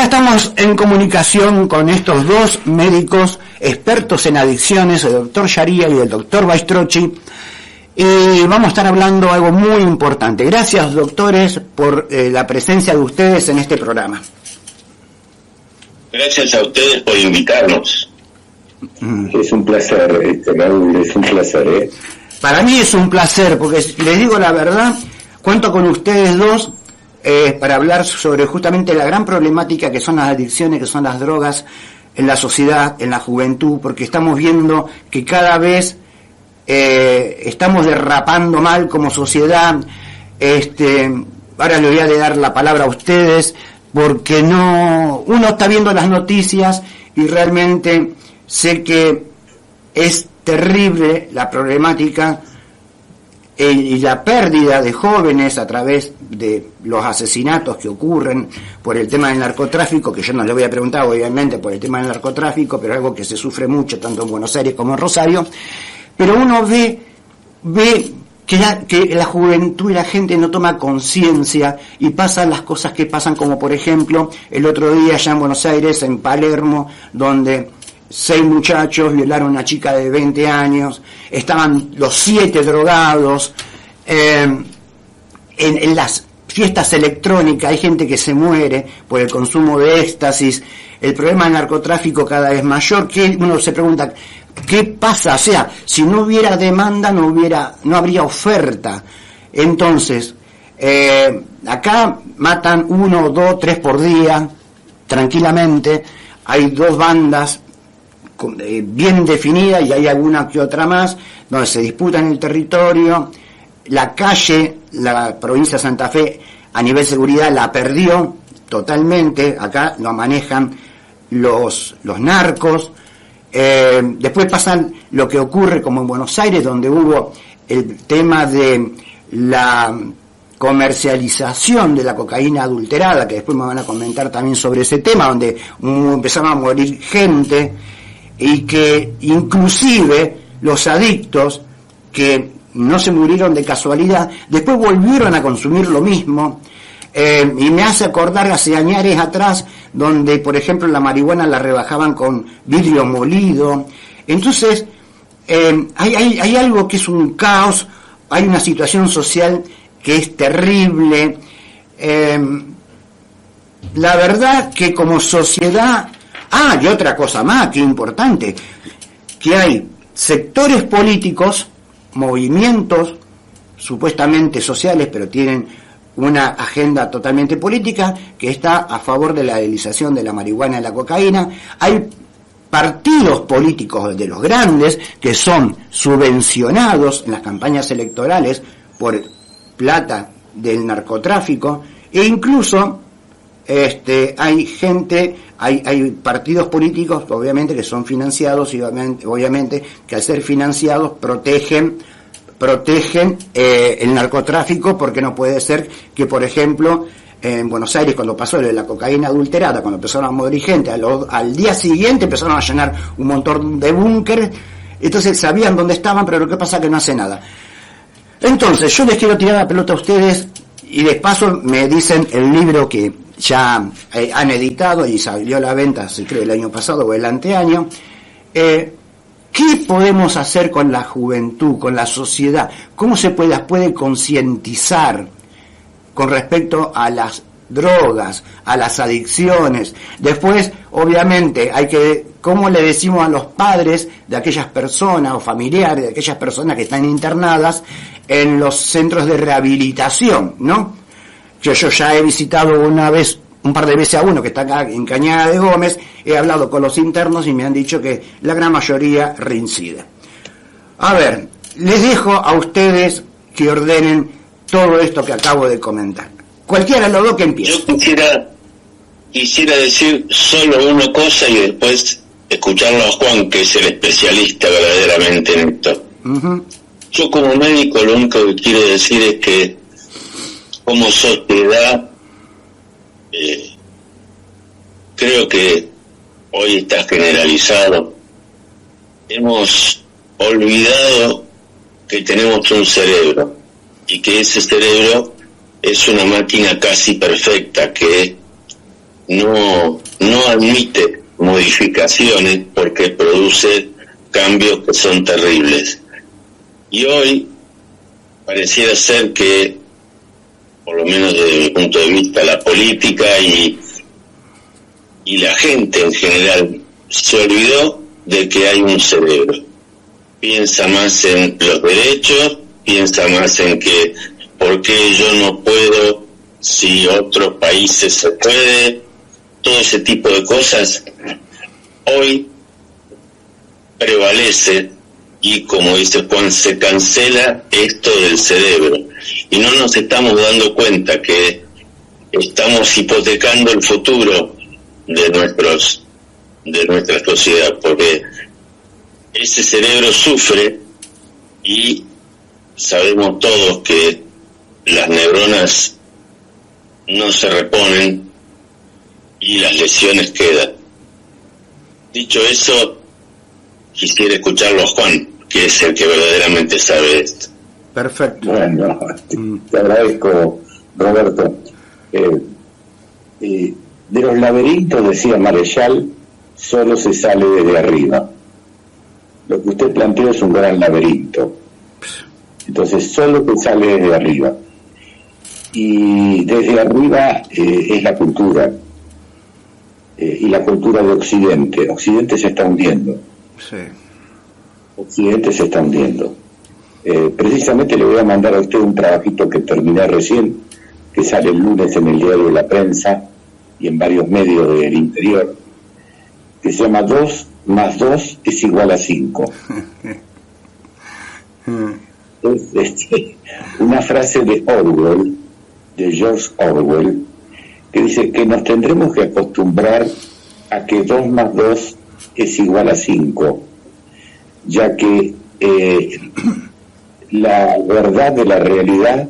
Ya estamos en comunicación con estos dos médicos expertos en adicciones, el doctor Sharia y el doctor Bastrocchi, y vamos a estar hablando algo muy importante. Gracias, doctores, por la presencia de ustedes en este programa. Gracias a ustedes por invitarnos. Es un placer, Raúl, es un placer. Para mí es un placer, porque les digo la verdad, cuento con ustedes dos para hablar sobre justamente la gran problemática que son las adicciones, que son las drogas en la sociedad, en la juventud, porque estamos viendo que cada vez estamos derrapando mal como sociedad. Ahora le voy a dar la palabra a ustedes, porque uno está viendo las noticias y realmente sé que es terrible la problemática y la pérdida de jóvenes a través de los asesinatos que ocurren por el tema del narcotráfico, que yo no le voy a preguntar obviamente por el tema del narcotráfico, pero algo que se sufre mucho tanto en Buenos Aires como en Rosario. Pero uno ve que la juventud y la gente no toma conciencia y pasan las cosas que pasan, como por ejemplo el otro día allá en Buenos Aires, en Palermo, donde 6 muchachos violaron a una chica de 20 años, estaban los 7 drogados, en las fiestas electrónicas hay gente que se muere por el consumo de éxtasis, el problema del narcotráfico cada vez mayor, que uno se pregunta, ¿qué pasa? O sea, si no hubiera demanda, no habría oferta. Entonces, acá matan 1, 2, 3 por día, tranquilamente, hay 2 bandas bien definidas y hay alguna que otra más, donde se disputan el territorio. La calle, la provincia de Santa Fe, a nivel seguridad la perdió totalmente, acá lo manejan los narcos. Después pasan lo que ocurre como en Buenos Aires, donde hubo el tema de la comercialización de la cocaína adulterada, que después me van a comentar también sobre ese tema, donde empezaron a morir gente, y que inclusive los adictos que no se murieron de casualidad, después volvieron a consumir lo mismo. Y me hace acordar hace años atrás, donde por ejemplo la marihuana la rebajaban con vidrio molido. Entonces hay algo que es un caos, hay una situación social que es terrible. La verdad que como sociedad, y otra cosa más que importante, que hay sectores políticos, movimientos supuestamente sociales, pero tienen una agenda totalmente política, que está a favor de la legalización de la marihuana y la cocaína. Hay partidos políticos de los grandes que son subvencionados en las campañas electorales por plata del narcotráfico, e incluso hay partidos políticos obviamente que son financiados, y obviamente que al ser financiados protegen el narcotráfico, porque no puede ser que, por ejemplo, en Buenos Aires, cuando pasó lo de la cocaína adulterada, cuando empezaron a morir gente, al día siguiente empezaron a llenar un montón de búnkeres. Entonces sabían dónde estaban, pero lo que pasa es que no hace nada. Entonces yo les quiero tirar la pelota a ustedes, y de paso me dicen el libro que ya han editado y salió a la venta, se cree el año pasado o el anteaño. ¿Qué podemos hacer con la juventud, con la sociedad? ¿Cómo se puede concientizar con respecto a las drogas, a las adicciones? Después, obviamente, ¿cómo le decimos a los padres de aquellas personas o familiares de aquellas personas que están internadas en los centros de rehabilitación, ¿no? Yo ya he visitado un par de veces a uno que está acá en Cañada de Gómez, he hablado con los internos y me han dicho que la gran mayoría reincide. A ver, les dejo a ustedes que ordenen todo esto que acabo de comentar. Cualquiera de los dos que empiece. Yo quisiera decir solo una cosa y después escucharlo a Juan, que es el especialista verdaderamente en esto. Uh-huh. Yo como médico lo único que quiero decir es que como sociedad creo que hoy está generalizado, hemos olvidado que tenemos un cerebro y que ese cerebro es una máquina casi perfecta, que no admite modificaciones porque produce cambios que son terribles. Y hoy pareciera ser que, por lo menos desde mi punto de vista, la política y la gente en general se olvidó de que hay un cerebro. Piensa más en los derechos, piensa más en que por qué yo no puedo si otros países se puede, todo ese tipo de cosas hoy prevalece, y como dice Juan, se cancela esto del cerebro y no nos estamos dando cuenta que estamos hipotecando el futuro de nuestra sociedad, porque ese cerebro sufre y sabemos todos que las neuronas no se reponen y las lesiones quedan. Dicho eso, quisiera escucharlo a Juan, que es el que verdaderamente sabe esto. Perfecto. Bueno, te agradezco, Roberto. De los laberintos, decía Marechal, solo se sale desde arriba. Lo que usted planteó es un gran laberinto. Entonces, solo se sale desde arriba. Y desde arriba es la cultura. Y la cultura de Occidente. Occidente se está hundiendo. Sí. Occidente se está hundiendo. Precisamente le voy a mandar a usted un trabajito que terminé recién, que sale el lunes en el diario de La Prensa y en varios medios del interior, que se llama 2 más 2 es igual a 5. Una frase de Orwell, de George Orwell, que dice que nos tendremos que acostumbrar a que 2 más 2 es igual a 5, ya que la verdad de la realidad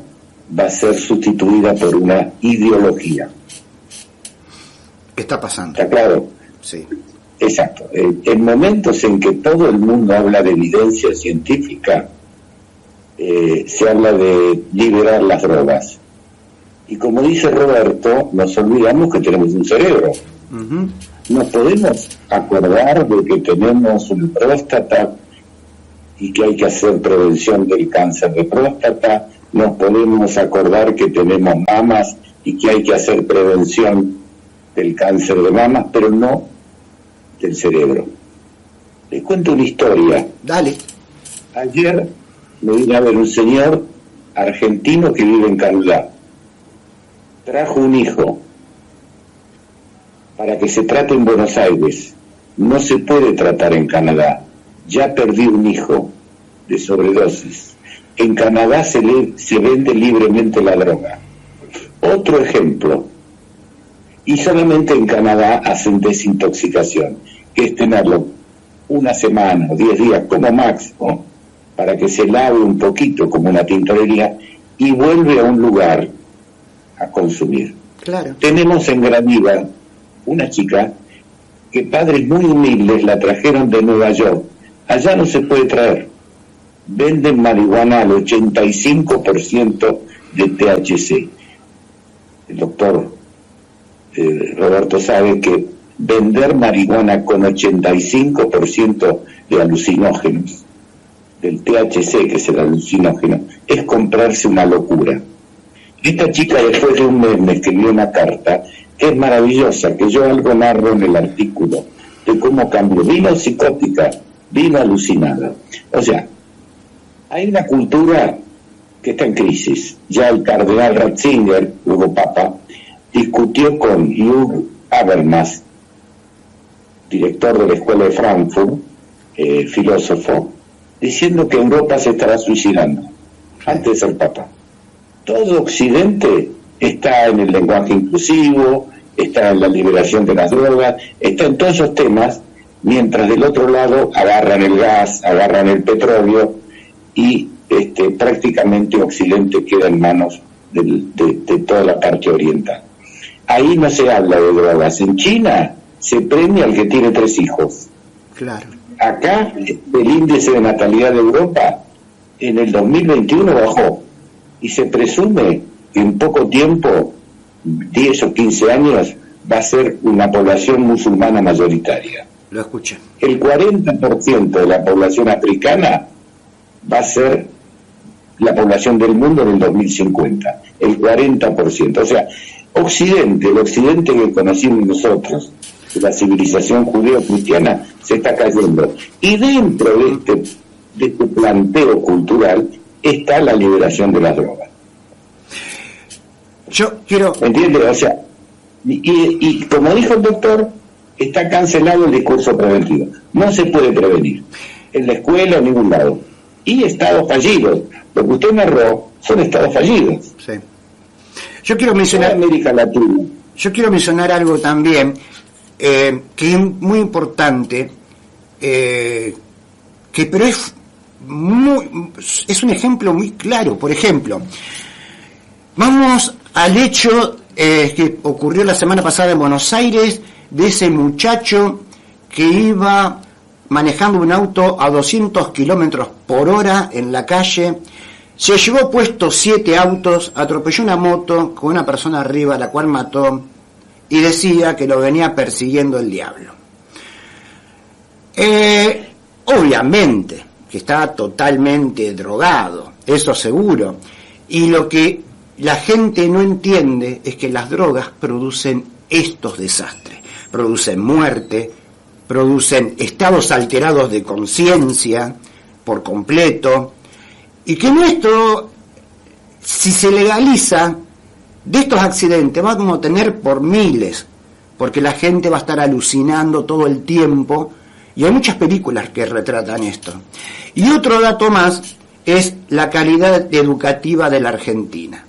va a ser sustituida por una ideología. ¿Qué está pasando? ¿Está claro? Sí. Exacto. En momentos en que todo el mundo habla de evidencia científica, se habla de liberar las drogas. Y como dice Roberto, nos olvidamos que tenemos un cerebro. Uh-huh. Nos podemos acordar de que tenemos una próstata y que hay que hacer prevención del cáncer de próstata. Nos podemos acordar que tenemos mamas y que hay que hacer prevención del cáncer de mamas, pero no del cerebro. Les cuento una historia. Dale. Ayer me vine a ver un señor argentino que vive en Canadá. Trajo un hijo para que se trate en Buenos Aires. No se puede tratar en Canadá. Ya perdí un hijo de sobredosis. En Canadá se vende libremente la droga. Otro ejemplo. Y solamente en Canadá hacen desintoxicación, que es tenerlo una semana o 10 días como máximo, para que se lave un poquito como una tintorería y vuelve a un lugar a consumir. Claro. Tenemos en Graniva una chica que padres muy humildes la trajeron de Nueva York. Allá no se puede traer. Venden marihuana al 85% de THC. El doctor Roberto sabe que vender marihuana con 85% de alucinógenos, del THC, que es el alucinógeno, es comprarse una locura. Esta chica, después de un mes, me escribió una carta que es maravillosa, que yo algo narro en el artículo, de cómo cambió. Vino psicótica, vino alucinada. O sea, hay una cultura que está en crisis. Ya el cardenal Ratzinger, luego papa, discutió con Jürgen Habermas, director de la Escuela de Frankfurt, filósofo, diciendo que Europa se estará suicidando antes de ser papa. Todo Occidente está en el lenguaje inclusivo, está en la liberación de las drogas, está en todos esos temas, mientras del otro lado agarran el gas, agarran el petróleo y prácticamente Occidente queda en manos de toda la parte oriental. Ahí no se habla de drogas. En China se premia al que tiene 3 hijos. Claro. Acá el índice de natalidad de Europa en el 2021 bajó y se presume que en poco tiempo, 10 o 15 años, va a ser una población musulmana mayoritaria. Lo escuché. El 40% de la población africana va a ser la población del mundo en el 2050. El 40%. O sea, Occidente, el Occidente que conocimos nosotros, la civilización judeo-cristiana, se está cayendo. Y dentro de este planteo cultural está la liberación de las drogas. Yo quiero... ¿Entiendes? O sea, y como dijo el doctor, está cancelado el discurso preventivo. No se puede prevenir. En la escuela, en ningún lado. Y estados fallidos. Lo que usted narró son estados fallidos. Sí. Yo quiero mencionar... América Latina. Yo quiero mencionar algo también que es muy importante, pero es un ejemplo muy claro. Por ejemplo, vamos al hecho que ocurrió la semana pasada en Buenos Aires, de ese muchacho que iba manejando un auto a 200 kilómetros por hora en la calle, se llevó puestos 7 autos, atropelló una moto con una persona arriba, la cual mató, y decía que lo venía persiguiendo el diablo. Obviamente que estaba totalmente drogado, eso seguro, y lo que la gente no entiende es que las drogas producen estos desastres, producen muerte, producen estados alterados de conciencia por completo, y que esto, si se legaliza, de estos accidentes vamos a tener por miles, porque la gente va a estar alucinando todo el tiempo, y hay muchas películas que retratan esto. Y otro dato más es la calidad educativa de la Argentina.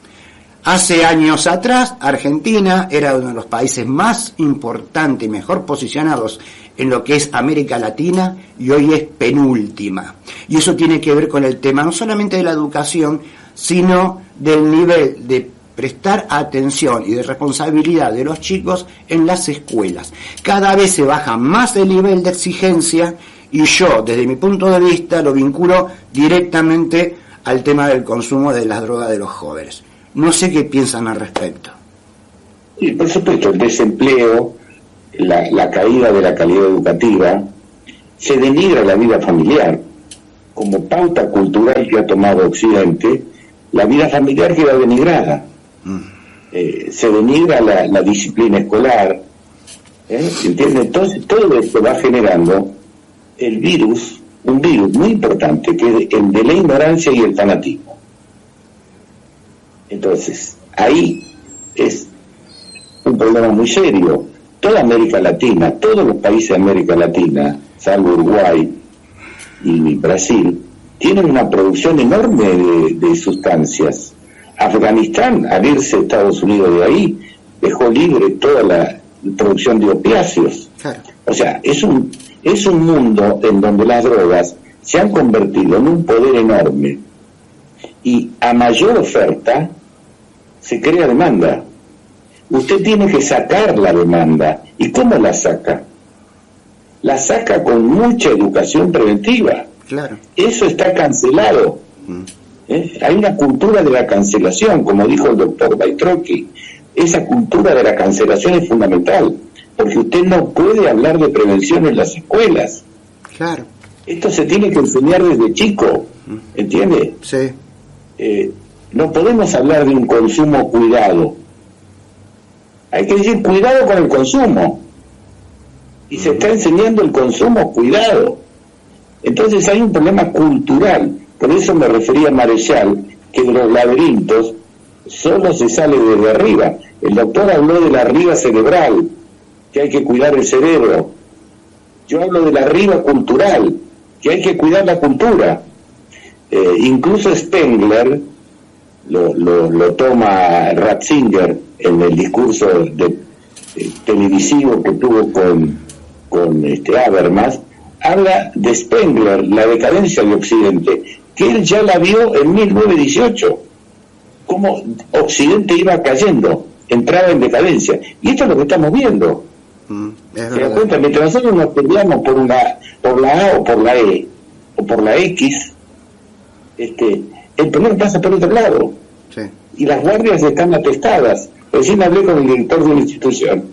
Hace años atrás, Argentina era uno de los países más importantes y mejor posicionados en lo que es América Latina, y hoy es penúltima. Y eso tiene que ver con el tema no solamente de la educación, sino del nivel de prestar atención y de responsabilidad de los chicos en las escuelas. Cada vez se baja más el nivel de exigencia, y yo, desde mi punto de vista, lo vinculo directamente al tema del consumo de las drogas de los jóvenes. No sé qué piensan al respecto. Sí, por supuesto, el desempleo, la caída de la calidad educativa, se denigra la vida familiar. Como pauta cultural que ha tomado Occidente, la vida familiar queda denigrada. Se denigra la disciplina escolar, ¿entiendes? Entonces todo esto va generando un virus muy importante, que es el de la ignorancia y el fanatismo. Entonces ahí es un problema muy serio. Toda América Latina, todos los países de América Latina, salvo Uruguay y Brasil, tienen una producción enorme de sustancias. Afganistán, al irse Estados Unidos de ahí, dejó libre toda la producción de opiáceos. Claro. O sea, es un mundo en donde las drogas se han convertido en un poder enorme, y a mayor oferta se crea demanda. Usted tiene que sacar la demanda. ¿Y cómo la saca? La saca con mucha educación preventiva. Claro. Eso está cancelado. Hay una cultura de la cancelación, como dijo el doctor Baitrocchi. Esa cultura de la cancelación es fundamental, porque usted no puede hablar de prevención en las escuelas. Claro. Esto se tiene que enseñar desde chico, ¿entiende? Sí. No podemos hablar de un consumo cuidado. Hay que decir cuidado con el consumo. Y se está enseñando el consumo cuidado. Entonces hay un problema cultural. Por eso me refería a Marechal, que de los laberintos solo se sale desde arriba. El doctor habló de la arriba cerebral, que hay que cuidar el cerebro. Yo hablo de la arriba cultural, que hay que cuidar la cultura. Incluso Spengler lo toma Ratzinger en el discurso televisivo que tuvo con Habermas. Habla de Spengler, la decadencia de Occidente, que él ya la vio en 1918, cómo Occidente iba cayendo, entraba en decadencia, y esto es lo que estamos viendo. ¿Se da cuenta? Mientras nosotros nos peleamos por la A o por la E o por la X, el problema pasa por otro lado. Sí. Y las guardias están atestadas. Recién hablé con el director de una institución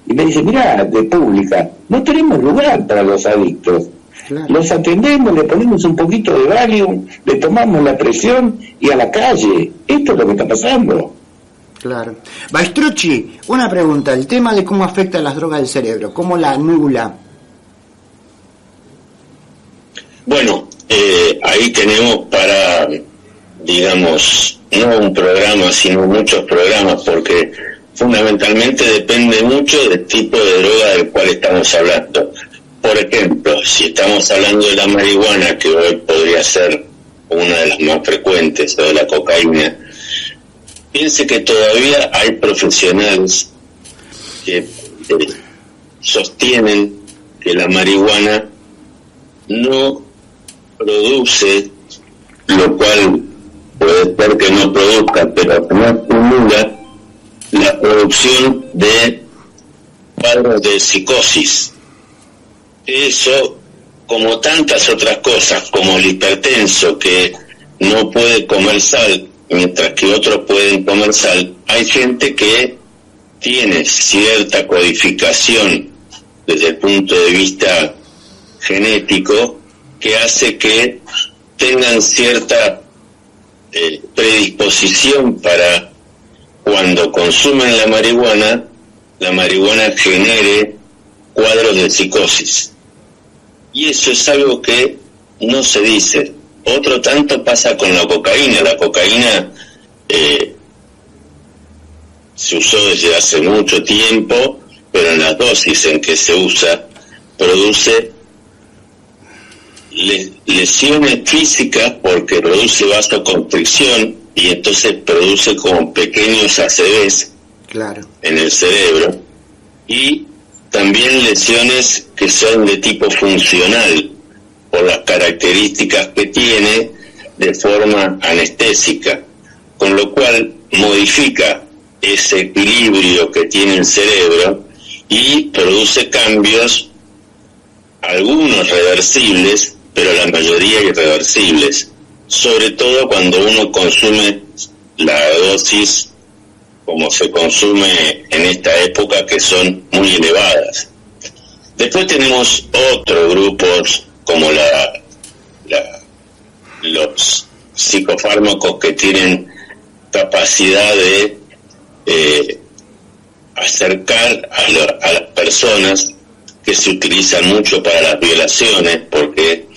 y me dice, mirá, de pública, no tenemos lugar para los adictos. Claro. Los atendemos, le ponemos un poquito de Valium, le tomamos la presión y a la calle. Esto es lo que está pasando. Claro. Bastrucci, una pregunta, el tema de cómo afecta las drogas del cerebro, ¿cómo la anula? Bueno, ahí tenemos para, digamos, no un programa, sino muchos programas, porque fundamentalmente depende mucho del tipo de droga del cual estamos hablando. Por ejemplo, si estamos hablando de la marihuana, que hoy podría ser una de las más frecuentes, o de la cocaína, piense que todavía hay profesionales que sostienen que la marihuana no produce, lo cual puede ser que no produzca, pero no estimula la producción de cuadros de psicosis. Eso, como tantas otras cosas, como el hipertenso que no puede comer sal, mientras que otros pueden comer sal, hay gente que tiene cierta codificación desde el punto de vista genético que hace que tengan cierta predisposición para, cuando consumen la marihuana genere cuadros de psicosis. Y eso es algo que no se dice. Otro tanto pasa con la cocaína. La cocaína se usó desde hace mucho tiempo, pero en las dosis en que se usa produce lesiones físicas porque produce vasoconstricción y entonces produce como pequeños ACVs en el cerebro, y también lesiones que son de tipo funcional por las características que tiene de forma anestésica, con lo cual modifica ese equilibrio que tiene el cerebro y produce cambios, algunos reversibles, pero la mayoría irreversibles, sobre todo cuando uno consume la dosis como se consume en esta época, que son muy elevadas. Después tenemos otros grupos como los psicofármacos que tienen capacidad de acercar a las personas, que se utilizan mucho para las violaciones porque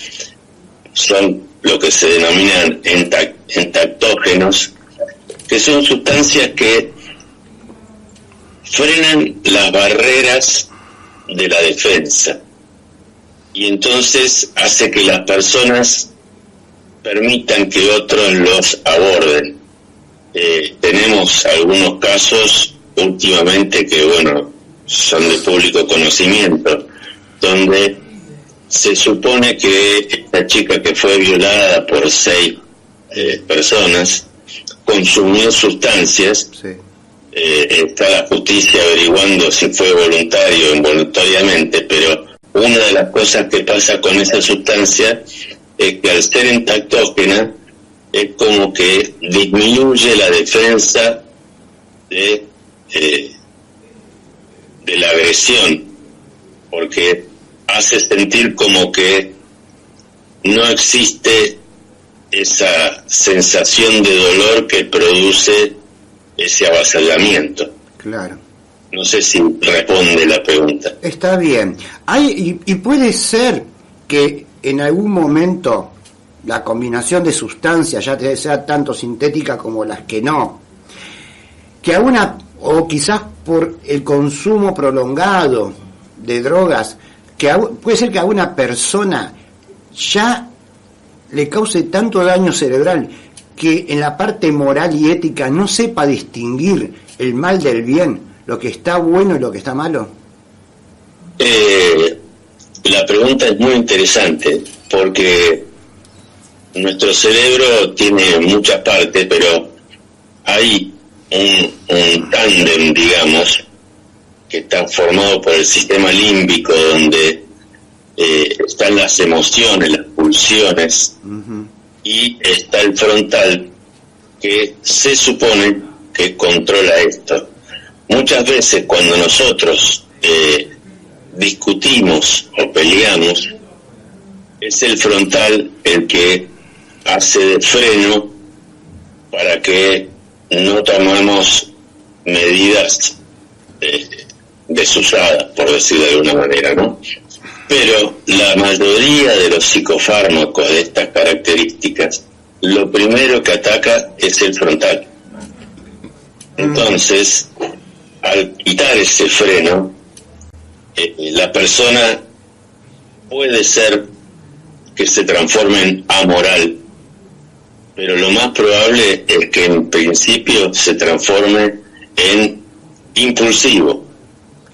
son lo que se denominan entactógenos, que son sustancias que frenan las barreras de la defensa y entonces hace que las personas permitan que otros los aborden. Tenemos algunos casos últimamente que, bueno, son de público conocimiento, donde se supone que esta chica que fue violada por 6 personas consumió sustancias. Sí. Está la justicia averiguando si fue voluntario o involuntariamente, pero una de las cosas que pasa con esa sustancia es que al ser entactógena es como que disminuye la defensa de la agresión, porque hace sentir como que no existe esa sensación de dolor que produce ese avasallamiento. Claro. No sé si responde la pregunta. Está bien. Y puede ser que en algún momento la combinación de sustancias, ya sea tanto sintética como las que no, que o quizás por el consumo prolongado de drogas, puede ser que a una persona ya le cause tanto daño cerebral que en la parte moral y ética no sepa distinguir el mal del bien, lo que está bueno y lo que está malo. La pregunta es muy interesante porque nuestro cerebro tiene muchas partes, pero hay un tándem, digamos, que está formado por el sistema límbico, donde están las emociones, las pulsiones, y está el frontal, que se supone que controla esto. Muchas veces cuando nosotros discutimos o peleamos, es el frontal el que hace de freno para que no tomemos medidas desusadas, por decirlo de alguna manera, ¿no? Pero la mayoría de los psicofármacos de estas características, lo primero que ataca es el frontal. Entonces, al quitar ese freno, la persona puede ser que se transforme en amoral, pero lo más probable es que en principio se transforme en impulsivo.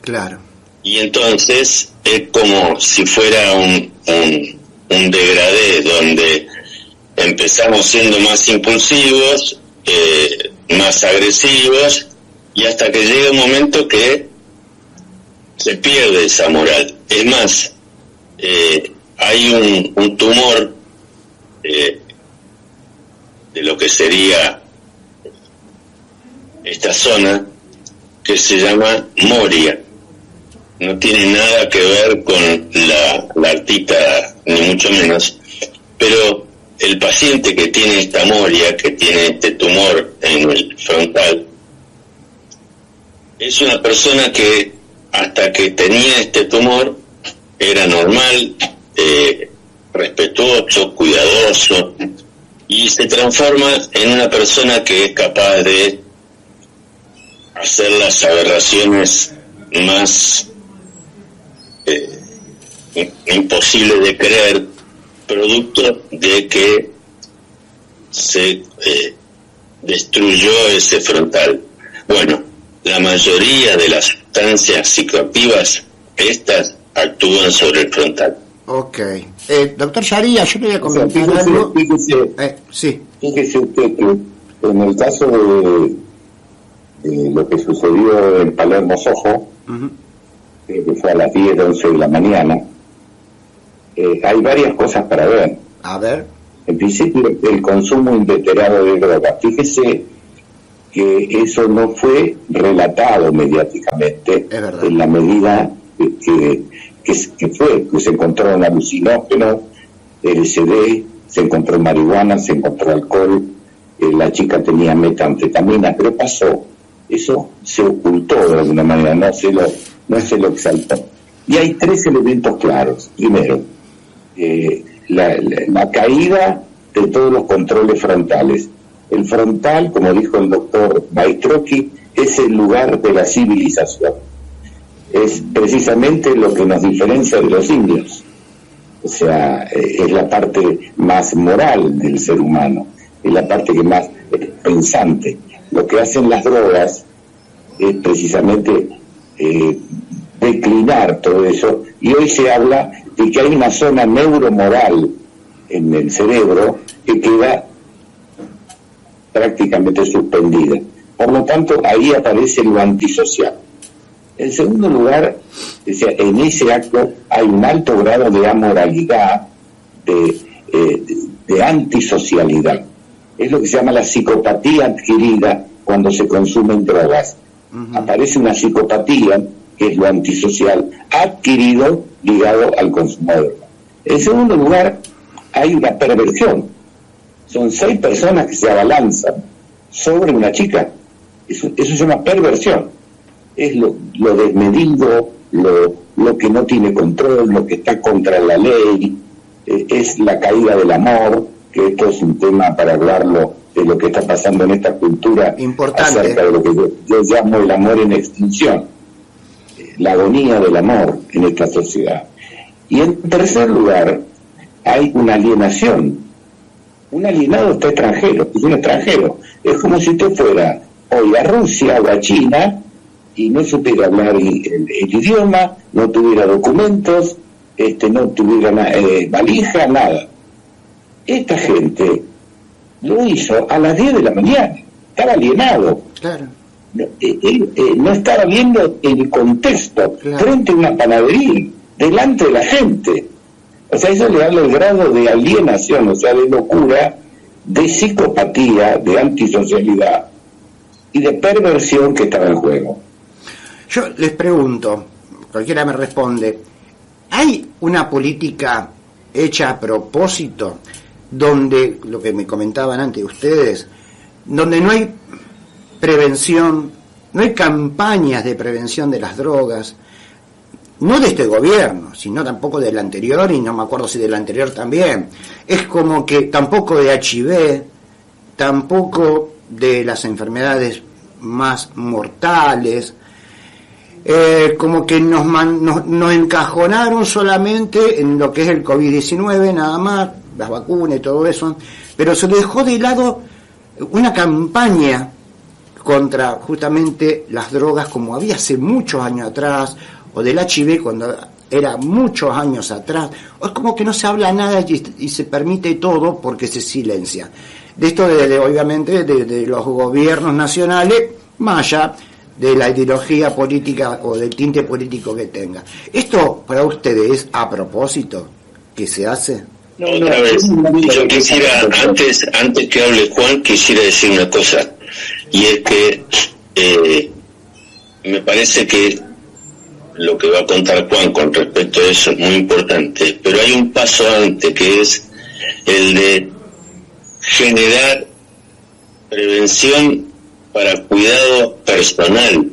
Claro. Y entonces es como si fuera un degradé donde empezamos siendo más impulsivos, más agresivos, y hasta que llega un momento que se pierde esa moral. Es más, hay un tumor de lo que sería esta zona que se llama Moria. No tiene nada que ver con la artita, ni mucho menos, pero el paciente que tiene esta Moria, que tiene este tumor en el frontal, es una persona que hasta que tenía este tumor era normal, respetuoso, cuidadoso, y se transforma en una persona que es capaz de hacer las aberraciones más imposibles de creer, producto de que se destruyó ese frontal. Bueno, la mayoría de las sustancias psicoactivas, estas actúan sobre el frontal. Ok. Doctor Sharia, yo le voy a comentar algo. Sí. Fíjese usted que en el caso de lo que sucedió en Palermo Soho, que fue a las 10, 11 de la mañana, hay varias cosas para ver. A ver. En principio, el consumo inveterado de drogas. Fíjese que eso no fue relatado mediáticamente en la medida que se encontró un alucinógeno, LSD, se encontró marihuana, se encontró alcohol, la chica tenía metanfetamina, pero pasó. Eso se ocultó de alguna manera, no se lo exaltó. Y hay tres elementos claros. Primero, la caída de todos los controles frontales. El frontal, como dijo el doctor Baistrocchi, es el lugar de la civilización. Es precisamente lo que nos diferencia de los indios. O sea, es la parte más moral del ser humano, es la parte que más pensante. Lo que hacen las drogas es precisamente declinar todo eso, y hoy se habla de que hay una zona neuromoral en el cerebro que queda prácticamente suspendida. Por lo tanto, ahí aparece lo antisocial. En segundo lugar, en ese acto hay un alto grado de amoralidad, de antisocialidad. Es lo que se llama la psicopatía adquirida cuando se consumen drogas. Aparece una psicopatía, que es lo antisocial, adquirido ligado al consumo de drogas. En segundo lugar, hay una perversión. Son 6 personas que se abalanzan sobre una chica. Eso se llama perversión. Es lo desmedido, lo que no tiene control, lo que está contra la ley, es la caída del amor, que esto es un tema para hablarlo de lo que está pasando en esta cultura importante, acerca de lo que yo llamo el amor en extinción, la agonía del amor en esta sociedad. Y en tercer lugar, hay una alienación. Un alienado está extranjero, es un extranjero. Es como si usted fuera hoy a Rusia o a China y no supiera hablar el idioma, no tuviera documentos, no tuviera valija, nada. Esta gente lo hizo a las 10 de la mañana, estaba alienado. Claro. No estaba viendo el contexto, claro, frente a una panadería, delante de la gente. O sea, eso le da el grado de alienación, o sea, de locura, de psicopatía, de antisocialidad y de perversión que estaba en juego. Yo les pregunto, cualquiera me responde, ¿hay una política hecha a propósito donde, lo que me comentaban antes ustedes, donde no hay prevención, no hay campañas de prevención de las drogas, no de este gobierno, sino tampoco del anterior, y no me acuerdo si del anterior también? Es como que tampoco de HIV, tampoco de las enfermedades más mortales, como que nos encajonaron solamente en lo que es el COVID-19, nada más, las vacunas y todo eso, pero se dejó de lado una campaña contra justamente las drogas como había hace muchos años atrás, o del HIV cuando era muchos años atrás. Es como que no se habla nada y se permite todo porque se silencia. De esto, obviamente, de los gobiernos nacionales, más allá de la ideología política o del tinte político que tenga. ¿Esto para ustedes es a propósito que se hace? Otra vez, yo quisiera, antes que hable Juan, quisiera decir una cosa, y es que me parece que lo que va a contar Juan con respecto a eso es muy importante, pero hay un paso antes, que es el de generar prevención para cuidado personal.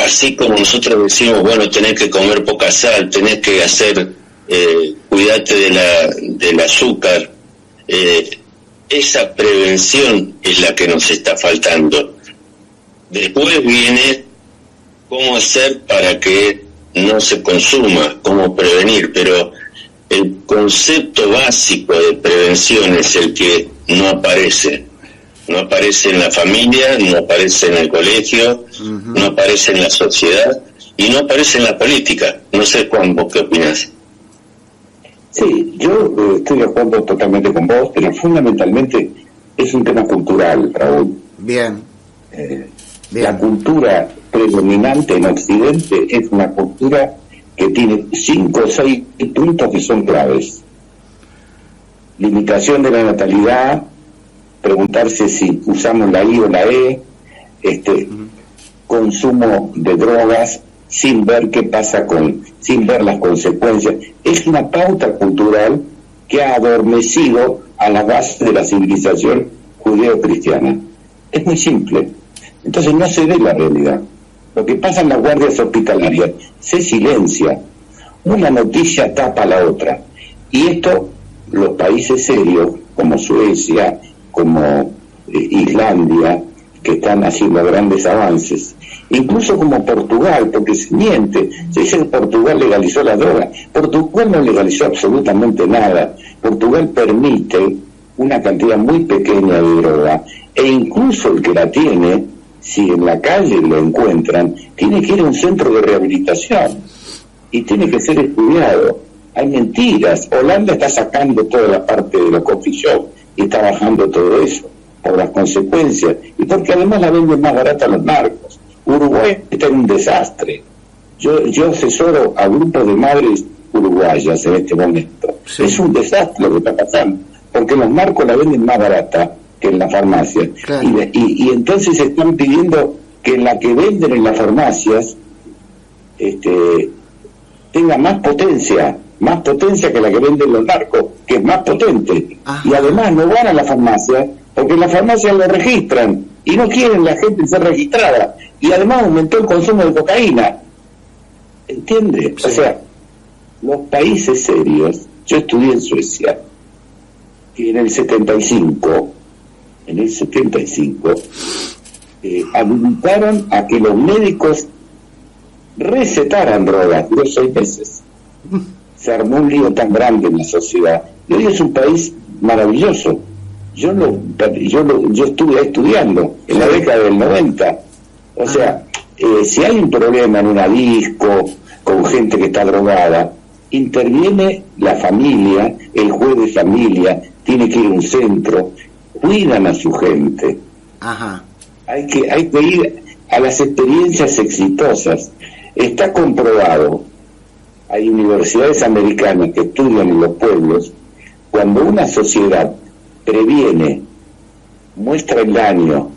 Así como nosotros decimos, bueno, tenés que comer poca sal, tenés que hacer, cuidate del azúcar, esa prevención es la que nos está faltando. Después viene cómo hacer para que no se consuma, cómo prevenir, pero el concepto básico de prevención es el que no aparece en la familia, no aparece en el colegio, no aparece en la sociedad y no aparece en la política. No sé, Juan, ¿vos qué opinás? Sí, yo estoy de acuerdo totalmente con vos, pero fundamentalmente es un tema cultural, Raúl. Bien. La cultura predominante en Occidente es una cultura que tiene 5 o 6 puntos que son claves. Limitación de la natalidad, preguntarse si usamos la I o la E, consumo de drogas sin ver qué pasa sin ver las consecuencias. Es una pauta cultural que ha adormecido a la base de la civilización judeo-cristiana. Es muy simple. Entonces no se ve la realidad. Lo que pasa en las guardias hospitalarias se silencia. Una noticia tapa la otra. Y esto, los países serios, como Suecia, como Islandia, que están haciendo grandes avances, incluso como Portugal, porque se miente, se dice que Portugal legalizó la droga. Portugal no legalizó absolutamente nada. Portugal permite una cantidad muy pequeña de droga, e incluso el que la tiene, si en la calle lo encuentran, tiene que ir a un centro de rehabilitación y tiene que ser estudiado. Hay mentiras. Holanda está sacando toda la parte de los coffee shop y está bajando todo eso por las consecuencias y porque además la venden más barata a los narcos. Uruguay está en un desastre. Yo asesoro a grupos de madres uruguayas en este momento. Sí. Es un desastre lo que está pasando, porque los narcos la venden más barata que en la farmacia. Claro. Y entonces están pidiendo que la que venden en las farmacias tenga más potencia que la que venden los narcos, que es más potente. Ajá. Y además no van a la farmacia porque en la farmacia lo registran y no quieren la gente ser registrada, y además aumentó el consumo de cocaína. ¿Entiende? Sí. O sea, los países serios, yo estudié en Suecia y en el 75 habilitaron a que los médicos recetaran drogas. Duró 6 meses. Se armó un lío tan grande en la sociedad. Y hoy es un país maravilloso. Yo estuve estudiando en la década del 90. O sea, si hay un problema en una disco con gente que está drogada, interviene la familia, el juez de familia, tiene que ir a un centro, cuidan a su gente. Ajá. Hay que ir a las experiencias exitosas. Está comprobado, hay universidades americanas que estudian en los pueblos, cuando una sociedad previene, muestra el daño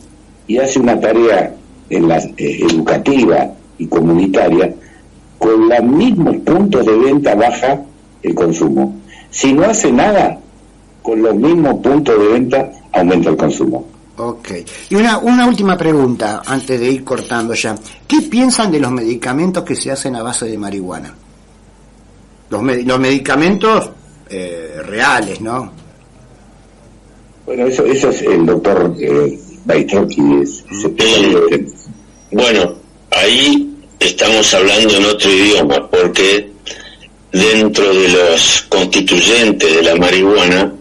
y hace una tarea en la educativa y comunitaria, con los mismos puntos de venta baja el consumo. Si no hace nada, con los mismos puntos de venta aumenta el consumo. Ok. Y una última pregunta, antes de ir cortando ya. ¿Qué piensan de los medicamentos que se hacen a base de marihuana? Los medicamentos reales, ¿no? Bueno, eso es el doctor Baitrocchi. Bueno, ahí estamos hablando en otro idioma, porque dentro de los constituyentes de la marihuana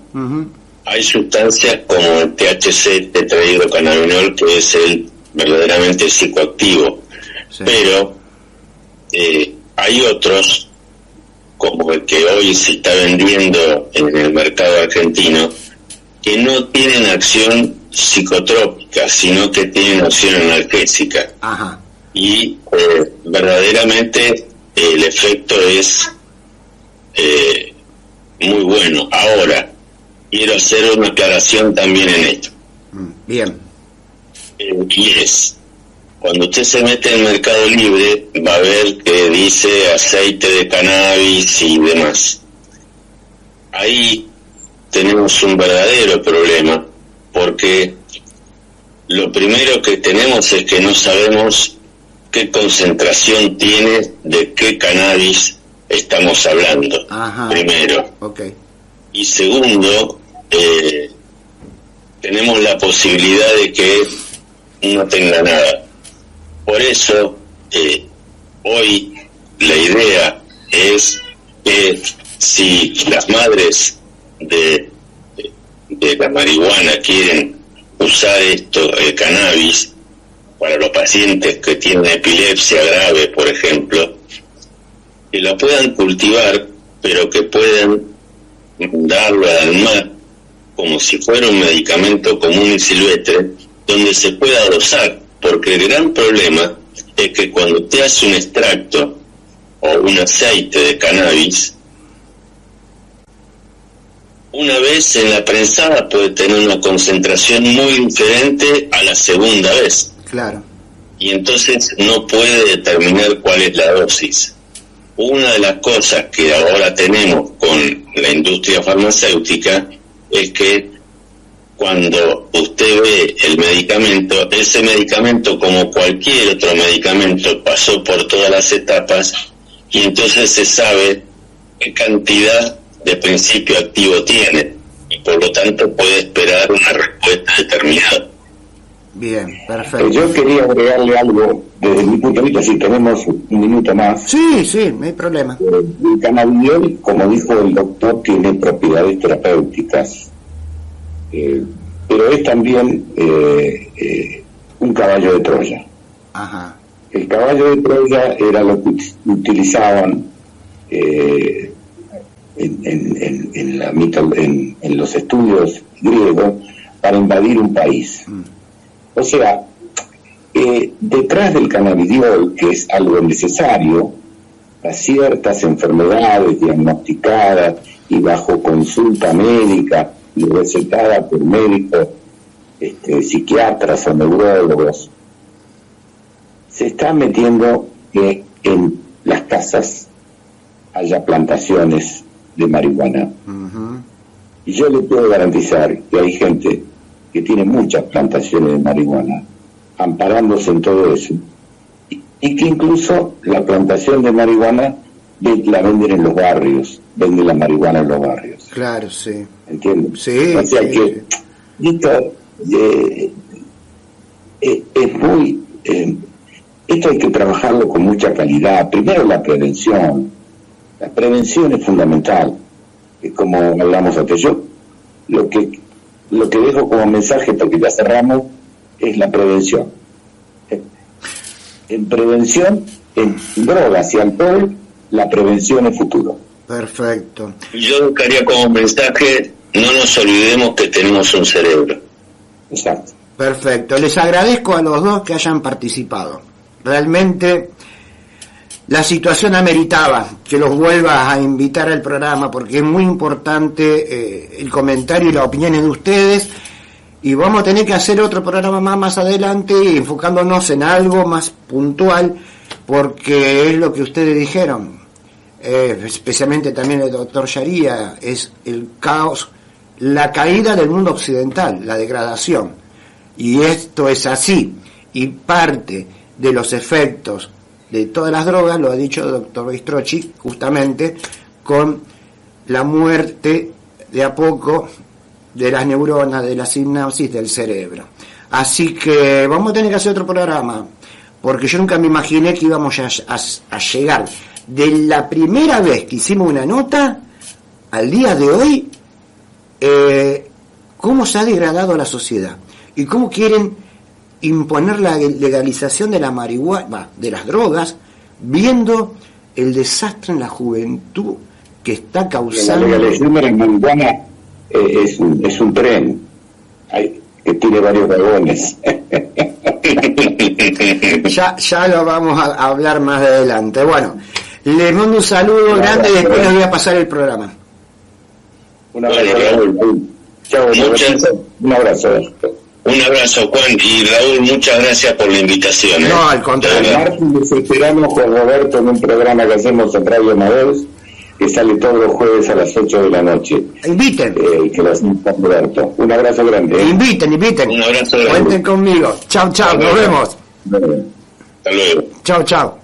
hay sustancias como el THC, tetrahidrocannabinol, que es el verdaderamente psicoactivo. Sí. Pero hay otros, como el que hoy se está vendiendo en el mercado argentino, que no tienen acción psicotrópica, sino que tienen acción analgésica. Ajá. Y verdaderamente el efecto es muy bueno. Ahora, quiero hacer una aclaración también en esto. Bien. Y es, cuando usted se mete en el Mercado Libre, va a ver que dice aceite de cannabis y demás. Ahí tenemos un verdadero problema, porque lo primero que tenemos es que no sabemos qué concentración tiene de qué cannabis estamos hablando. Ajá. Primero. Okay. Y segundo, tenemos la posibilidad de que no tenga nada. Por eso, hoy la idea es que si las madres de la marihuana quieren usar el cannabis para los pacientes que tienen epilepsia grave, por ejemplo, que la puedan cultivar, pero que puedan darlo al mar como si fuera un medicamento común y silvestre, donde se pueda dosar, porque el gran problema es que cuando usted hace un extracto o un aceite de cannabis, una vez en la prensada puede tener una concentración muy diferente a la segunda vez. Claro. Y entonces no puede determinar cuál es la dosis. Una de las cosas que ahora tenemos con la industria farmacéutica es que cuando usted ve el medicamento, ese medicamento, como cualquier otro medicamento, pasó por todas las etapas y entonces se sabe qué cantidad de principio activo tiene y por lo tanto puede esperar una respuesta determinada. Bien, perfecto. Yo quería agregarle algo desde mi punto de vista, si tenemos un minuto más. Sí, no hay problema. El cannabidiol, como dijo el doctor, tiene propiedades terapéuticas, pero es también un caballo de Troya. Ajá. El caballo de Troya era lo que utilizaban en los estudios griegos para invadir un país. O sea, detrás del cannabidiol, que es algo necesario para ciertas enfermedades diagnosticadas y bajo consulta médica y recetada por médicos, psiquiatras o neurólogos, se está metiendo que en las casas haya plantaciones de marihuana. Uh-huh. Y yo le puedo garantizar que hay gente que tiene muchas plantaciones de marihuana, amparándose en todo eso, y que incluso la plantación de marihuana la venden en los barrios, venden la marihuana en los barrios. Claro, sí. ¿Entiendes? Sí. O sea que esto es muy... esto hay que trabajarlo con mucha calidad. Primero la prevención. La prevención es fundamental. Como hablamos antes, yo lo que dejo como mensaje, porque ya cerramos, es la prevención. En prevención, en drogas y alcohol, la prevención es futuro. Perfecto. Yo dejaría como mensaje, no nos olvidemos que tenemos un cerebro. Exacto. Perfecto. Les agradezco a los dos que hayan participado. Realmente la situación ameritaba que los vuelvas a invitar al programa, porque es muy importante el comentario y las opiniones de ustedes, y vamos a tener que hacer otro programa más adelante, enfocándonos en algo más puntual, porque es lo que ustedes dijeron, especialmente también el doctor Sharia, es el caos, la caída del mundo occidental, la degradación, y esto es así, y parte de los efectos de todas las drogas, lo ha dicho el doctor Bistrocchi, justamente con la muerte de a poco de las neuronas, de la sinapsis del cerebro. Así que vamos a tener que hacer otro programa, porque yo nunca me imaginé que íbamos a llegar de la primera vez que hicimos una nota al día de hoy, cómo se ha degradado la sociedad y cómo quieren imponer la legalización de la marihuana, de las drogas, viendo el desastre en la juventud que está causando. La legalización de la marihuana es un tren que tiene varios vagones. Ya lo vamos a hablar más adelante. Bueno, les mando un saludo grande y después les voy a pasar el programa. Un abrazo. Chao, un abrazo. Un abrazo, Juan, y Raúl, muchas gracias por la invitación. No, al contrario. El martes nos esperamos con Roberto en un programa que hacemos en Radio Amadeus, que sale todos los jueves a las 8 de la noche. Inviten. Que lo hacemos con Roberto. Un abrazo grande. Inviten. Un abrazo grande. Cuenten conmigo. Chao, nos vemos. Hasta luego. Chao.